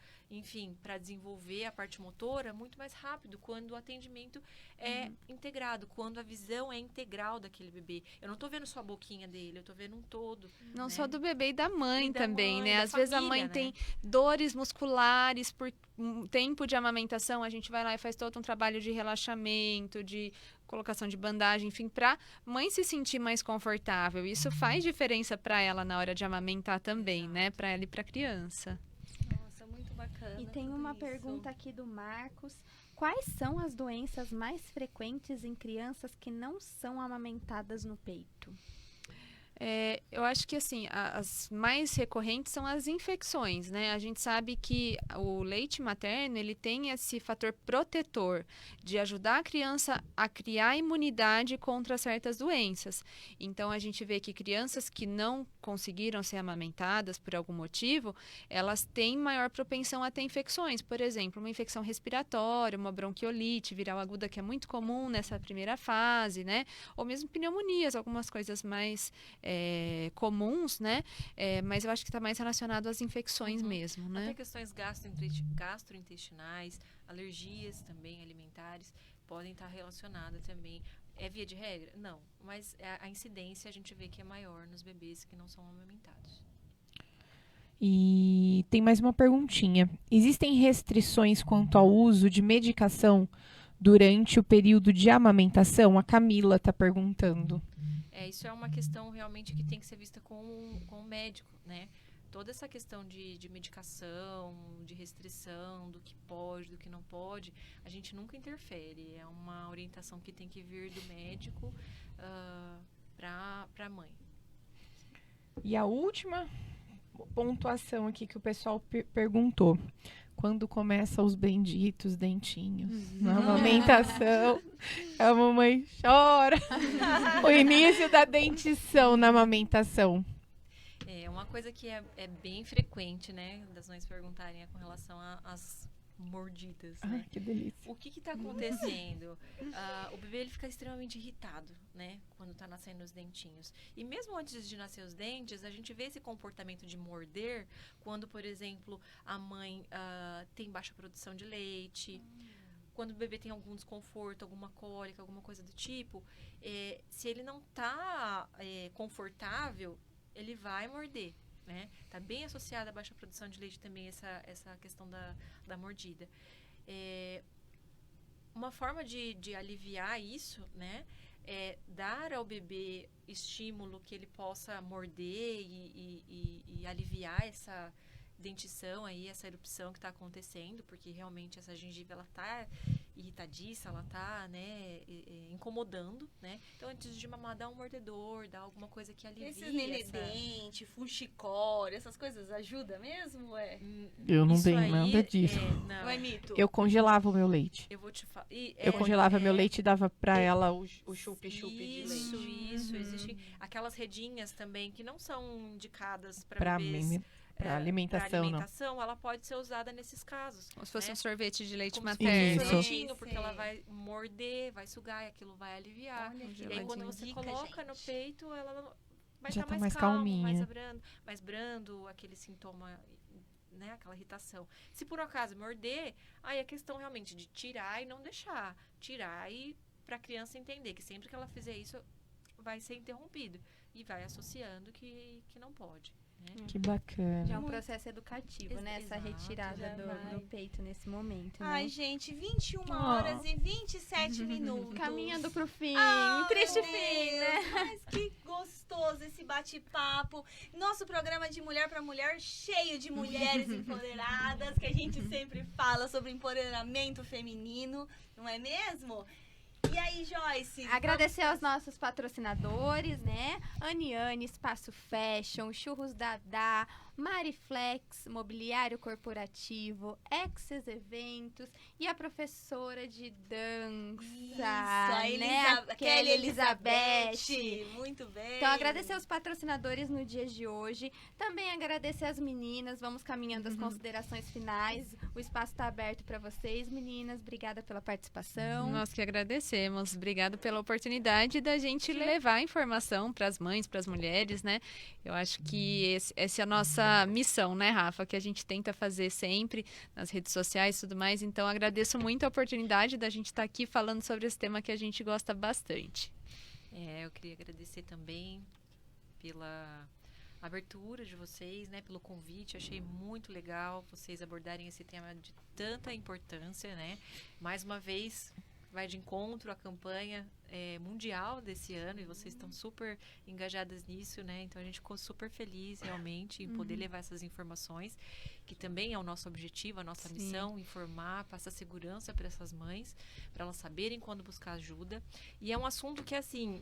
desenvolver a parte motora muito mais rápido quando o atendimento é integrado, quando a visão é integral daquele bebê. Eu não estou vendo só a boquinha dele, eu estou vendo um todo. Não né? só do bebê e da mãe E da também, mãe, né? da Às vezes a mãe família, tem né? dores musculares por um tempo de amamentação, a gente vai lá e faz todo um trabalho de relaxamento, de colocação de bandagem, enfim, para mãe se sentir mais confortável. Isso faz diferença para ela na hora de amamentar também, né? Para ela e para a criança. Nossa, muito bacana. E tem tudo uma isso. pergunta aqui do Marcos. Quais são as doenças mais frequentes em crianças que não são amamentadas no peito? Eu acho que assim, as mais recorrentes são as infecções, né? A gente sabe que o leite materno, ele tem esse fator protetor de ajudar a criança a criar imunidade contra certas doenças. Então, a gente vê que crianças que não conseguiram ser amamentadas por algum motivo, elas têm maior propensão a ter infecções. Por exemplo, uma infecção respiratória, uma bronquiolite viral aguda, que é muito comum nessa primeira fase, né? Ou mesmo pneumonias, algumas coisas mais comuns, né? Mas eu acho que está mais relacionado às infecções mesmo, né? Até questões gastrointestinais, alergias também alimentares podem estar relacionadas também. É via de regra? Não, mas a incidência a gente vê que é maior nos bebês que não são amamentados. E tem mais uma perguntinha. Existem restrições quanto ao uso de medicação durante o período de amamentação? A Camila está perguntando. Isso é uma questão realmente que tem que ser vista com o médico, né? Toda essa questão de medicação, de restrição, do que pode, do que não pode, a gente nunca interfere. É uma orientação que tem que vir do médico para a mãe. E a última pontuação aqui que o pessoal perguntou. Quando começam os benditos dentinhos na amamentação, a mamãe chora. O início da dentição na amamentação. É uma coisa que é bem frequente, né? Das mães perguntarem com relação às mordidas, né? Que delícia. O que está acontecendo? O bebê ele fica extremamente irritado, né? Quando está nascendo os dentinhos. E mesmo antes de nascer os dentes, a gente vê esse comportamento de morder quando, por exemplo, a mãe tem baixa produção de leite. Quando o bebê tem algum desconforto, alguma cólica, alguma coisa do tipo. Se ele não está confortável, ele vai morder. Né? Tá bem associada à baixa produção de leite também essa questão da mordida. Uma forma de aliviar isso, né, é dar ao bebê estímulo que ele possa morder e aliviar essa dentição aí, essa erupção que está acontecendo, porque realmente essa gengiva ela tá irritadiça, ela tá, né, incomodando, né? Então, antes de mamar, dá um mordedor, dá alguma coisa que alivia. Esses nenedente, fuxicória, essas coisas ajudam mesmo? Eu não dei nada disso. Não é mito? Eu congelava o meu leite. Eu vou te falar. Eu congelava meu leite e dava pra ela o chup-chup de leite. Isso. Existem aquelas redinhas também que não são indicadas para bebês. Para alimentação, não. Ela pode ser usada nesses casos. Como se fosse né? um sorvete de leite Como materno. Se fosse um porque ela vai morder, vai sugar e aquilo vai aliviar. Olha, e aí quando você coloca no peito, ela vai já estar tá mais calma, calminha. mais brando, aquele sintoma, né, aquela irritação. Se por acaso morder, aí a questão realmente de tirar e não deixar. Tirar e para a criança entender que sempre que ela fizer isso, vai ser interrompido. E vai associando que não pode. Que bacana. Já é um processo educativo, né? Essa retirada do peito nesse momento, né? Ai, gente, 21 horas e 27 minutos. Caminhando pro fim. Triste fim, né? Mas que gostoso esse bate-papo. Nosso programa de mulher para mulher, cheio de mulheres empoderadas, que a gente sempre fala sobre empoderamento feminino, não é mesmo? E aí, Joyce? Agradecer aos nossos patrocinadores, né? Aniane, Espaço Fashion, Churros Dadá, Mariflex, Mobiliário Corporativo, Exes Eventos e a professora de dança, Isso, a Kelly Elizabeth. Muito bem. Então, agradecer aos patrocinadores no dia de hoje. Também agradecer às meninas. Vamos caminhando às considerações finais. O espaço está aberto para vocês, meninas. Obrigada pela participação. Nós que agradecemos. Obrigada pela oportunidade da gente levar a informação para as mães, para as mulheres, né? Eu acho que essa é a nossa missão, né, Rafa? Que a gente tenta fazer sempre nas redes sociais e tudo mais. Então, agradeço muito a oportunidade da gente estar aqui falando sobre esse tema que a gente gosta bastante. Eu queria agradecer também pela abertura de vocês, né, pelo convite. Achei muito legal vocês abordarem esse tema de tanta importância, né? Mais uma vez, vai de encontro à campanha mundial desse ano e vocês estão super engajadas nisso, né? Então a gente ficou super feliz realmente em poder levar essas informações, que também é o nosso objetivo, a nossa missão, informar, passar segurança para essas mães, para elas saberem quando buscar ajuda. E é um assunto que, assim,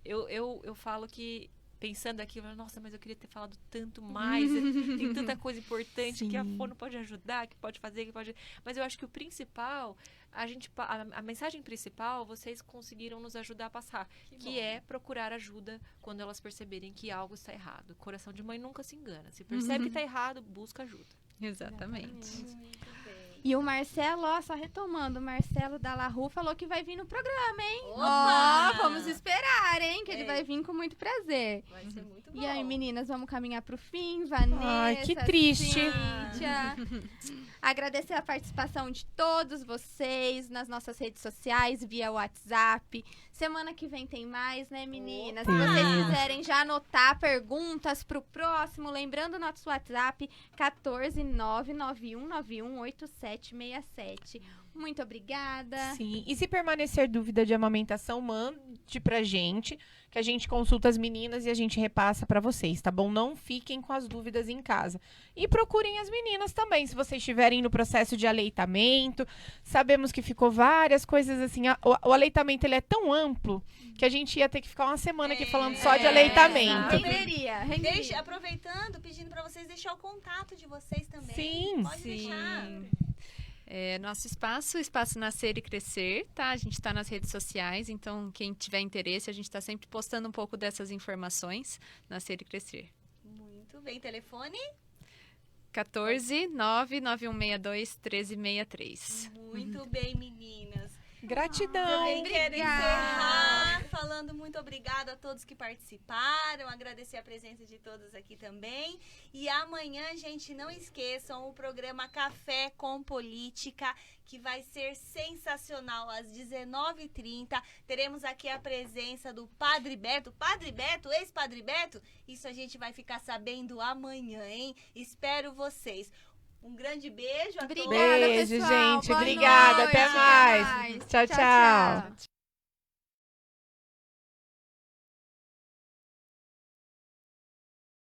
eu falo que pensando aqui, nossa, mas eu queria ter falado tanto mais, tem tanta coisa importante que a fono pode ajudar, que pode fazer, que pode... Mas eu acho que o principal, a mensagem principal, vocês conseguiram nos ajudar a passar, que é procurar ajuda quando elas perceberem que algo está errado. O coração de mãe nunca se engana. Se percebe que está errado, busca ajuda. Exatamente. E o Marcelo, só retomando, o Marcelo da La Rue falou que vai vir no programa, hein? Opa! Vamos esperar, cara, hein? Que ele vai vir com muito prazer. Vai ser muito bom. E aí, meninas, vamos caminhar pro fim. Vanessa, Ai, que triste. Cíntia. Agradecer a participação de todos vocês nas nossas redes sociais, via WhatsApp. Semana que vem tem mais, né, meninas? Se vocês quiserem já anotar perguntas pro próximo, lembrando o nosso WhatsApp, 14991918767. Muito obrigada. Sim, e se permanecer dúvida de amamentação, mande pra gente, que a gente consulta as meninas e a gente repassa pra vocês, tá bom? Não fiquem com as dúvidas em casa. E procurem as meninas também, se vocês estiverem no processo de aleitamento. Sabemos que ficou várias coisas assim. O aleitamento, ele é tão amplo que a gente ia ter que ficar uma semana aqui falando só de aleitamento. Renderia. Aproveitando, pedindo pra vocês deixar o contato de vocês também. Sim. Pode deixar. Nosso espaço Nascer e Crescer, tá? A gente está nas redes sociais, então quem tiver interesse, a gente está sempre postando um pouco dessas informações, Nascer e Crescer. Muito bem, telefone? 14 99162 1363. Muito bem, meninas. Gratidão. Também quero encerrar falando muito obrigada a todos que participaram, agradecer a presença de todos aqui também. E amanhã, gente, não esqueçam o programa Café com Política, que vai ser sensacional. Às 19h30, teremos aqui a presença do Padre Beto. Padre Beto, ex-Padre Beto? Isso a gente vai ficar sabendo amanhã, hein? Espero vocês. Um grande beijo a todos. Obrigada, Beijo, pessoal. gente. Boa Obrigada. noite. Até mais. Tchau, tchau.